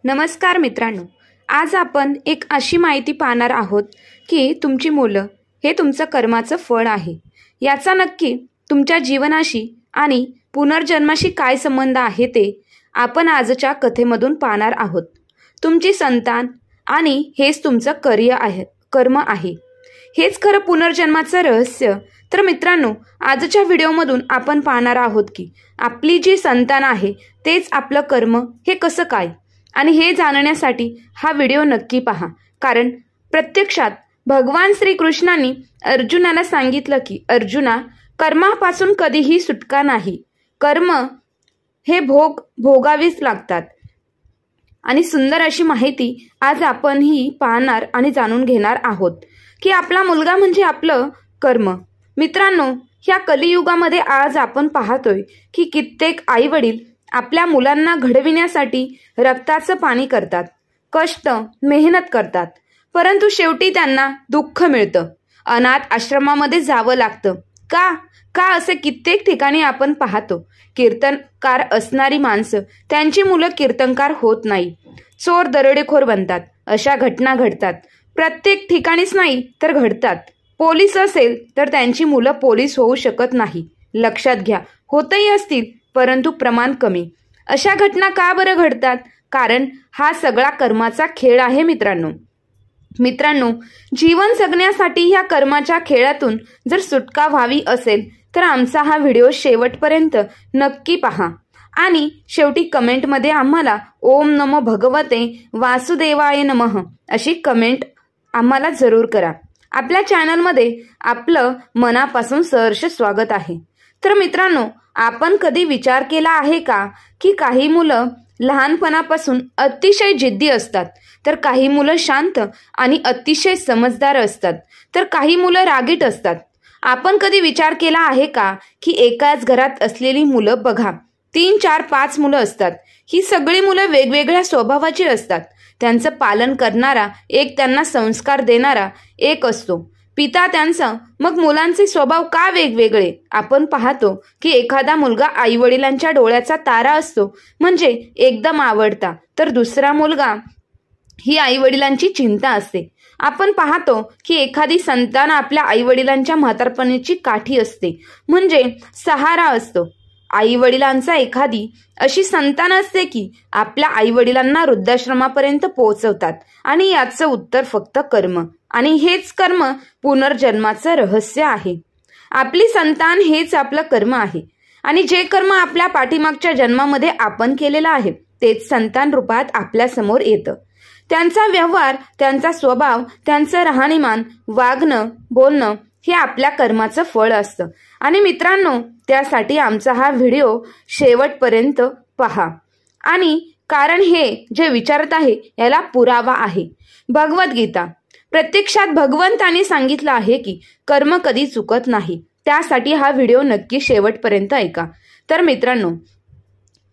नमस्कार मित्रांनो, आज आपण एक अशी माहिती पाहणार आहोत की तुमची मुलं हे तुमचं कर्माचं फळ आहे। याचा नक्की तुमच्या जीवनाशी आणि पुनर्जन्माशी काय संबंध आहे ते आपण आजच्या कथेमधून पाहणार आहोत। तुमची संतान आणि हेच तुमचं कर्म आहे, हेच खरं पुनर्जन्माचं रहस्य। तर मित्रांनो, आजच्या व्हिडिओमधून आपण पाहणार आहोत की आपली जी संतान आहे तेच आपलं कर्म हे कसं काय, आणि हे जाणण्यासाठी हा व्हिडिओ नक्की पहा। कारण प्रत्यक्षात भगवान श्रीकृष्णांनी अर्जुनाला सांगितलं की अर्जुना, कर्मापासून कधीही सुटका नाही, कर्म हे भोगावीच लागतात। आणि सुंदर अशी माहिती आज आपण ही पाहणार आणि जाणून घेणार आहोत की आपला मुलगा म्हणजे आपलं कर्म। मित्रांनो, ह्या कलियुगामध्ये आज आपण पाहतोय की कित्येक आई वडील आपल्या मुलांना घडविण्यासाठी रक्ताचं पाणी करतात, कष्ट मेहनत करतात, परंतु शेवटी त्यांना दुःख मिळतं, अनाथ आश्रमामध्ये जावं लागतं। का असे कित्येक ठिकाणी आपण पाहतो। कीर्तनकार असणारी माणसं त्यांची मुलं कीर्तनकार होत नाही, चोर दरोडेखोर बनतात। अशा घटना घडतात, प्रत्येक ठिकाणीच नाही तर घडतात। पोलीस असेल तर त्यांची मुलं पोलीस होऊ शकत नाही। लक्षात घ्या, होतही असतील परंतु प्रमाण कमी। अशा घटना का बरं घडतात? कारण हा सगळा कर्माचा खेळ आहे मित्रांनो, जीवन जगण्यासाठी ह्या कर्माच्या खेळातून जर सुटका व्हावी असेल तर आमचा हा व्हिडिओ शेवटपर्यंत नक्की पहा आणि शेवटी कमेंटमध्ये आम्हाला ओम नमो भगवते वासुदेवाय नमः अशी कमेंट आम्हाला जरूर करा। आपल्या चॅनलमध्ये आपलं मनापासून सहर्ष स्वागत आहे। तर मित्रांनो, आपण कधी विचार केला आहे का की काही मुलं लहानपणापासून अतिशय जिद्दी असतात, तर काही मुलं शांत आणि अतिशय समजदार असतात, तर काही मुलं रागीट असतात। आपण कधी विचार केला आहे का की एकाच घरात असलेली मुलं बघा, 3, 4, 5 मुलं असतात। ही सगळी मुलं वेगवेगळ्या स्वभावाची असतात। त्यांचं पालन करणारा एक, त्यांना संस्कार देणारा एक असतो, पिता त्यांचा। मग मुलांचे स्वभाव का वेगवेगळे? आपण पाहतो की एखादा मुलगा आईवडिलांच्या डोळ्याचा तारा असतो, म्हणजे एकदम आवडता, तर दुसरा मुलगा ही आईवडिलांची चिंता असते। आपण पाहतो की एखादी संतान आपल्या आईवडिलांच्या म्हातारपणाची काठी असते, म्हणजे सहारा असतो। आईवडिलांचा एखादी अशी संतान असते की आपल्या आईवडिलांना वृद्धाश्रमापर्यंत पोहोचवतात, आणि याचं उत्तर फक्त कर्म, आणि हेच कर्म पुनर्जन्माचं रहस्य आहे। आपली संतान हेच आपलं कर्म आहे, आणि जे कर्म आपल्या पाठीमागच्या जन्मामध्ये आपण केलेलं आहे तेच संतान रूपात आपल्या समोर येतं। त्यांचा व्यवहार, त्यांचा स्वभाव, त्यांचं राहणीमान, वागणं, बोलणं हे आपल्या कर्माचं फळ असतं। आणि मित्रांनो, त्यासाठी आमचा हा व्हिडिओ शेवटपर्यंत पहा, आणि कारण हे जे विचारत आहे याला पुरावा आहे, भगवद्गीता। प्रत्यक्षात भगवंतांनी सांगितलं आहे की कर्म कधी चुकत नाही, त्यासाठी हा व्हिडिओ नक्की शेवटपर्यंत ऐका। तर मित्रांनो,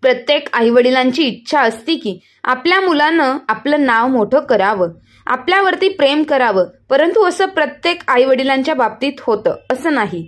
प्रत्येक आईवडिलांची इच्छा असते की आपल्या मुलानं आपलं नाव मोठं करावं, आपल्यावरती प्रेम करावं, परंतु असं प्रत्येक आईवडिलांच्या बाबतीत होतं असं नाही।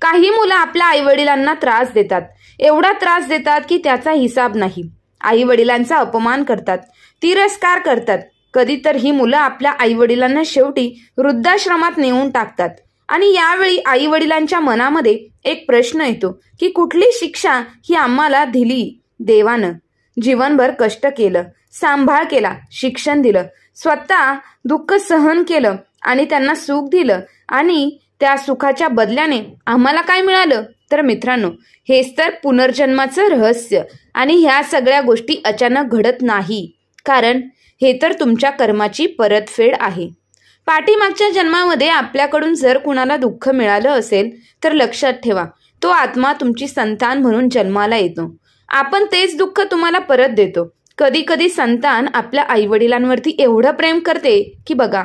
काही मुलं आपल्या आईवडिलांना त्रास देतात, एवढा त्रास देतात की त्याचा हिसाब नाही। आईवडिलांचा अपमान करतात, तिरस्कार करतात। कधी तर ही मुलं आपल्या आईवडिलांना शेवटी वृद्धाश्रमात नेऊन टाकतात, आणि यावेळी आईवडिलांच्या मनामध्ये एक प्रश्न येतो की कुठली शिक्षा ही आम्हाला दिली देवानं? जीवनभर कष्ट केलं, सांभाळ केला, शिक्षण दिलं, स्वतः दुःख सहन केलं आणि त्यांना सुख दिलं, आणि त्या सुखाच्या बदल्याने आम्हाला काय मिळालं? तर मित्रांनो, हेच तर पुनर्जन्माचं रहस्य। आणि ह्या सगळ्या गोष्टी अचानक घडत नाही, कारण हे तर तुमच्या कर्माची परतफेड आहे। पाठीमागच्या जन्मामध्ये आपल्याकडून जर कुणाला दुःख मिळालं असेल तर लक्षात ठेवा, तो आत्मा तुमची संतान म्हणून जन्माला येतो। आपण तेच दुःख तुम्हाला परत देतो। कधी कधी संतान आपल्या आईवडिलांवरती एवढं प्रेम करते की बघा,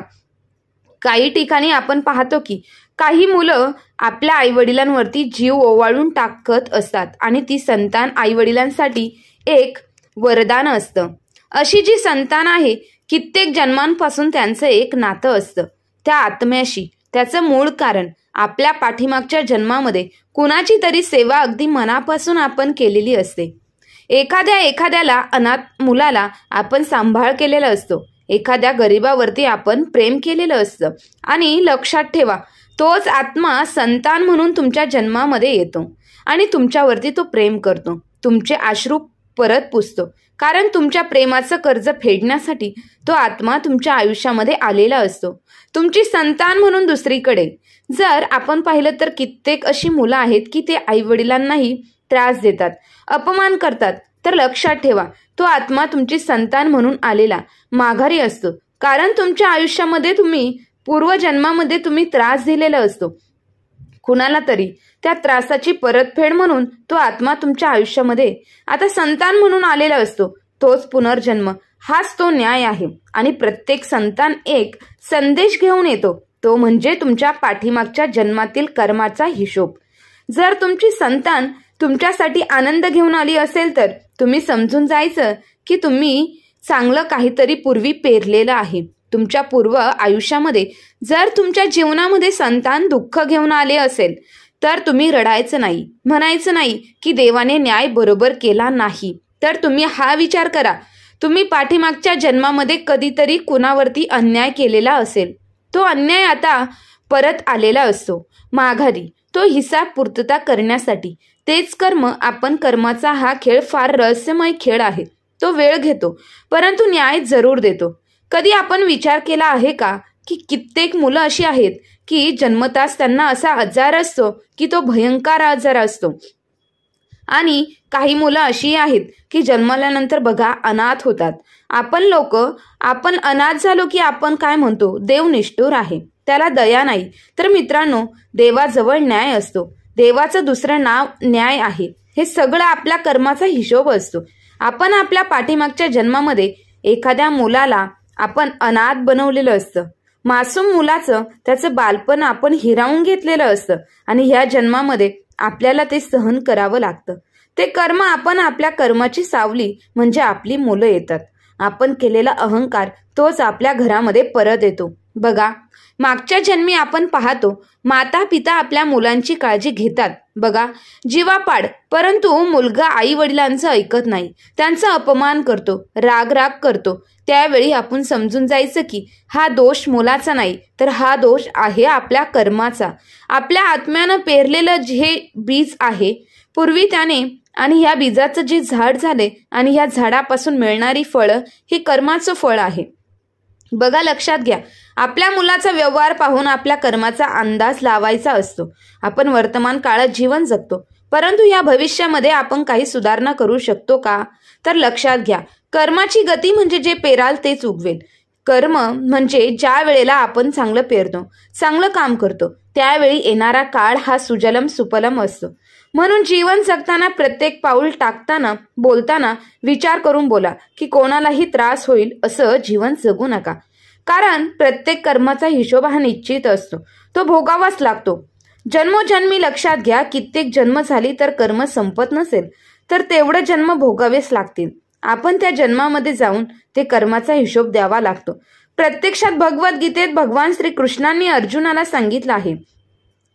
काही ठिकाणी आपण पाहतो की काही मुलं आपल्या आईवडिलांवरती जीव ओवाळून टाकत असतात, आणि ती संतान आईवडिलांसाठी एक वरदान असतं। अशी जी संतान आहे, कित्येक जन्मांपासून त्यांचं एक नातं असतं त्या आत्म्याशी। त्याचं मूळ कारण आपल्या पाठीमागच्या जन्मामध्ये कुणाची तरी सेवा अगदी मनापासून आपण केलेली असते। एखाद्याला अनाथ मुलाला आपण सांभाळ केलेला असतो, एखाद्या गरीबावरती आपण प्रेम केलेलं असतं. आणि लक्षात ठेवा, तोच आत्मा संतान म्हणून तुमच्या जन्मामध्ये येतो आणि तुमच्यावरती तो प्रेम करतो, तुमचे अश्रू परत पुसतो. कारण तुमच्या प्रेमाचं कर्ज फेडण्यासाठी तो आत्मा तुमच्या आयुष्यामध्ये आलेला असतो, तुमची संतान म्हणून. दुसरीकडे जर आपण पाहिलं तर कित्येक अशी मुलं आहेत की ते आईवडिलांनाही त्रास देतात, अपमान करतात. तर लक्षात ठेवा, तो आत्मा तुमची संतान म्हणून आलेला माघारी असतो. कारण तुमच्या आयुष्यामध्ये पूर्वजन्मामध्ये तुम्ही त्रास दिलेला असतो कुणाला तरी. त्या त्रासाची परतफेड म्हणून तो आत्मा तुमच्या आयुष्यामध्ये आता संतान म्हणून आलेला असतो. तोच पुनर्जन्म, हाच तो न्याय आहे. आणि प्रत्येक संतान एक संदेश घेऊन येतो, तो म्हणजे तुमच्या पाठीमागच्या जन्मातील कर्माचा हिशोब. जर तुमची संतान तुमच्यासाठी आनंद घेऊन आली असेल तर तुम्ही समजून जायचं की तुम्ही चांगलं काहीतरी पूर्वी पेरलेलं आहे तुमच्या पूर्व आयुष्यामध्ये. जर तुमच्या जीवनामध्ये संतान दुःख घेऊन आले असेल तर तुम्ही रडायचं नाही, म्हणायचं नाही की देवाने न्याय बरोबर केला नाही. तर तुम्ही हा विचार करा, तुम्ही पाठीमागच्या जन्मामध्ये कधीतरी कुणावरती अन्याय केलेला असेल, तो अन्याय आता परत आलेला असतो माघारी, तो हिसाब पूर्तता करण्यासाठी. तेच कर्म, आपण कर्माचा हा खेळ फार रहस्यमय खेळ आहे. तो वेळ घेतो परंतु न्याय जरूर देतो. कधी आपण विचार केला आहे का की कित्येक मुलं अशी आहेत की जन्मताच त्यांना असा आजार असतो की तो भयंकर आजार असतो. आणि काही मुलं अशी आहेत की जन्मल्यानंतर बघा अनाथ होतात. आपण अनाथ झालो की आपण काय म्हणतो, देव निष्ठुर आहे, त्याला दया नाही. तर मित्रांनो, देवाजवळ न्याय असतो. देवाचं दुसरं नाव न्याय आहे. हे सगळं आपल्या कर्माचा हिशोब असतो. आपण आपल्या पाठीमागच्या जन्मामध्ये एखाद्या मुलाला आपण अनाथ बनवलेलं असतं. मासूम मुलाचं त्याचं बालपण आपण हिरावून घेतलेलं असतं आणि ह्या जन्मामध्ये आपल्याला ते सहन करावं लागतं. ते कर्म, आपण आपल्या कर्माची सावली म्हणजे आपली मुलं येतात. आपण केलेला अहंकार तोच आपल्या घरामध्ये परत येतो. बघा, मागच्या जन्मी आपण पाहतो माता पिता आपल्या मुलांची काळजी घेतात बघा, जीवापाड. परंतु मुलगा आई वडिलांचं ऐकत नाही, त्यांचा अपमान करतो, राग करतो. त्यावेळी आपण समजून जायचं की हा दोष मुलाचा नाही, तर हा दोष आहे आपल्या कर्माचा. आपल्या आत्म्यानं पेरलेलं जे बीज आहे पूर्वी त्याने, आणि ह्या बीजाचं जे झाड झाले आणि ह्या झाडापासून मिळणारी फळं ही कर्माचं फळ आहे. बघा, लक्षात घ्या, आपल्या मुलाचा व्यवहार पाहून आपल्या कर्माचा अंदाज लावायचा असतो. आपण वर्तमान काळात जीवन जगतो, परंतु या भविष्यामध्ये आपण काही सुधारणा करू शकतो का? तर लक्षात घ्या, कर्माची गती म्हणजे जे पेराल तेच उगवेल. कर्म म्हणजे ज्या वेळेला आपण चांगलं पेरतो, चांगलं काम करतो, त्यावेळी येणारा काळ हा सुजलम सुपलम असतो. म्हणून जीवन जगताना, प्रत्येक पाऊल टाकताना, बोलताना विचार करून बोला की कोणालाही त्रास होईल असं जीवन जगू नका. कारण प्रत्येक कर्माचा हिशोब हा निश्चित असतो, तो भोगावाच लागतो. जन्मोजन्मी लक्षात घ्या, कित्येक जन्म झाली तर कर्म संपत नसेल तर तेवढं जन्म भोगावेच लागतील. आपण त्या जन्मामध्ये जाऊन ते कर्माचा हिशोब द्यावा लागतो. प्रत्यक्षात भगवद्गीतेत भगवान श्रीकृष्णांनी अर्जुनाला सांगितलं आहे,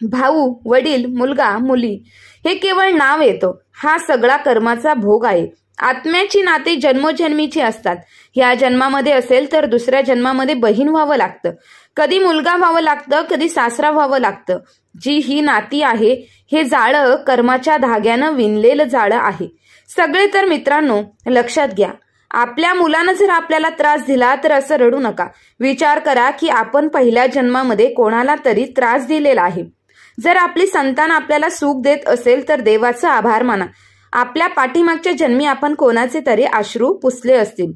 भाऊ, वडील, मुलगा, मुली हे केवळ नाव येतं, हा सगळा कर्माचा भोग आहे. आत्म्याची नाते जन्मोजन्मीची असतात. ह्या जन्मामध्ये असेल तर दुसऱ्या जन्मामध्ये बहीण व्हावं लागतं, कधी मुलगा व्हावं लागतं, कधी सासरा व्हावं लागतं. जी ही नाती आहे, हे जाळं कर्माच्या धाग्यानं विणलेलं जाळं आहे सगळे. तर मित्रांनो, लक्षात घ्या, आपल्या मुलानं जर आपल्याला त्रास दिला तर असं रडू नका. विचार करा की आपण पहिल्या जन्मामध्ये कोणाला तरी त्रास दिलेला आहे. जर आपली संतान आपल्याला सुख देत असेल तर देवाचा आभार माना. आपल्या पाठीमागच्या जन्मी आपण कोणाचे तरी अश्रू पुसले असतील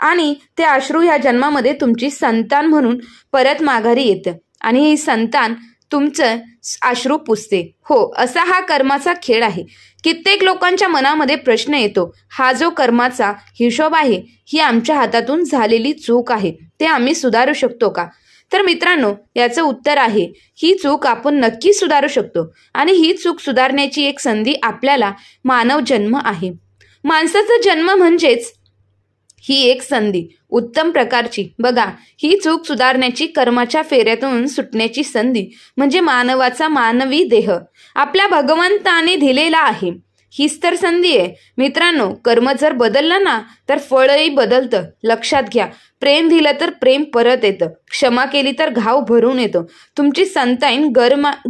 आणि ते अश्रू ह्या जन्मामध्ये तुमची संतान म्हणून परत माघारी येतं आणि ही संतान तुमचं अश्रू पुसते. हो, असा हा कर्माचा खेळ आहे. कित्येक लोकांच्या मनामध्ये प्रश्न येतो, हा जो कर्माचा हिशोब आहे ही आमच्या हातातून झालेली चूक आहे, ते आम्ही सुधारू शकतो का? तर मित्रांनो, याचं उत्तर आहे, ही चूक आपण नक्की सुधारू शकतो आणि ही चूक सुधारण्याची एक संधी आपल्याला मानव जन्म आहे. माणसाचा जन्म म्हणजेच ही एक संधी, उत्तम प्रकारची. बघा, ही चूक सुधारण्याची, कर्माच्या फेऱ्यातून सुटण्याची संधी म्हणजे मानवाचा मानवी देह आपल्या भगवंताने दिलेला आहे. हीच तर संधी आहे मित्रांनो. कर्म जर बदललं ना तर फळही बदलतं. लक्षात घ्या, प्रेम दिलं तर प्रेम परत येतं, क्षमा केली तर घाव भरून येतो. तुमची संतान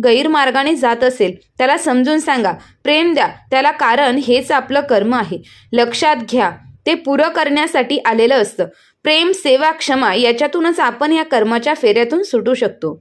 गैरमार्गाने जात असेल त्याला समजून सांगा, प्रेम द्या त्याला, कारण हेच आपलं कर्म आहे. लक्षात घ्या, ते पुरं करण्यासाठी आलेलं असतं. प्रेम, सेवा, क्षमा याच्यातूनच आपण या कर्माच्या फेऱ्यातून सुटू शकतो.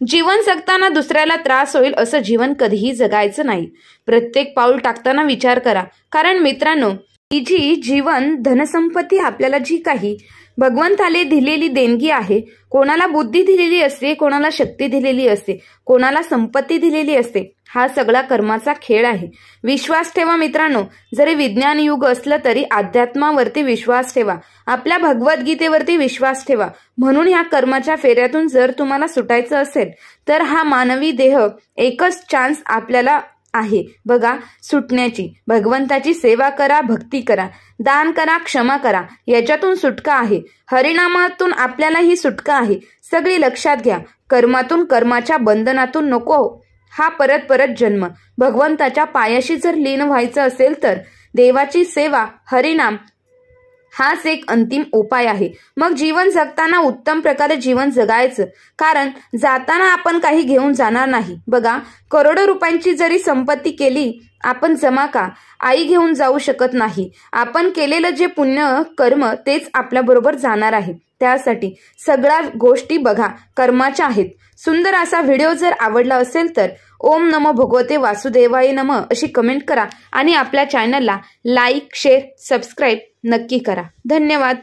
जीवन जगताना दुसऱ्याला त्रास होईल असं जीवन कधीही जगायचं नाही. प्रत्येक पाऊल टाकताना विचार करा, कारण मित्रांनो, ही जी जीवन धनसंपत्ती आपल्याला जी काही भगवंताने दिलेली देणगी आहे, कोणाला बुद्धी दिलेली असते, कोणाला शक्ती दिलेली असते, कोणाला संपत्ती दिलेली असते, हा सगळा कर्माचा खेळ आहे. विश्वास ठेवा मित्रांनो, जरी विज्ञान युग असलं तरी अध्यात्मावरती विश्वास ठेवा, आपल्या भगवद्गीतेवरती विश्वास ठेवा. म्हणून ह्या कर्माच्या फेऱ्यातून जर तुम्हाला सुटायचं असेल तर हा मानवी देह एकच चान्स आपल्याला आहे बघा सुटण्याची. भगवंताची सेवा करा, भक्ती करा, दान करा, क्षमा करा, याच्यातून सुटका आहे. हरिनामातून आपल्याला ही सुटका आहे. सगळी लक्षात घ्या, कर्मातून, कर्माच्या बंधनातून नको हा परत परत जन्म. भगवंताच्या पायाशी जर लीन व्हायचं असेल तर देवाची सेवा, हरिनाम हाच एक अंतिम उपाय आहे. मग जीवन जगताना उत्तम प्रकारे जीवन जगायचं, कारण जाताना आपण काही घेऊन जाणार नाही. बघा, करोडो रुपयांची जरी संपत्ती केली आपण जमा का, आई घेऊन जाऊ शकत नाही. आपण केलेलं जे पुण्य कर्म तेच आपल्या बरोबर जाणार आहे. त्यासाठी सगळ्या गोष्टी बघा कर्माच्या आहेत. सुंदर असा व्हिडिओ जर आवडला असेल तर ओम नमो भगवते वासुदेवाय नमः अशी कमेंट करा आणि आपल्या चॅनलला लाईक, शेअर, सबस्क्राईब नक्की करा. धन्यवाद.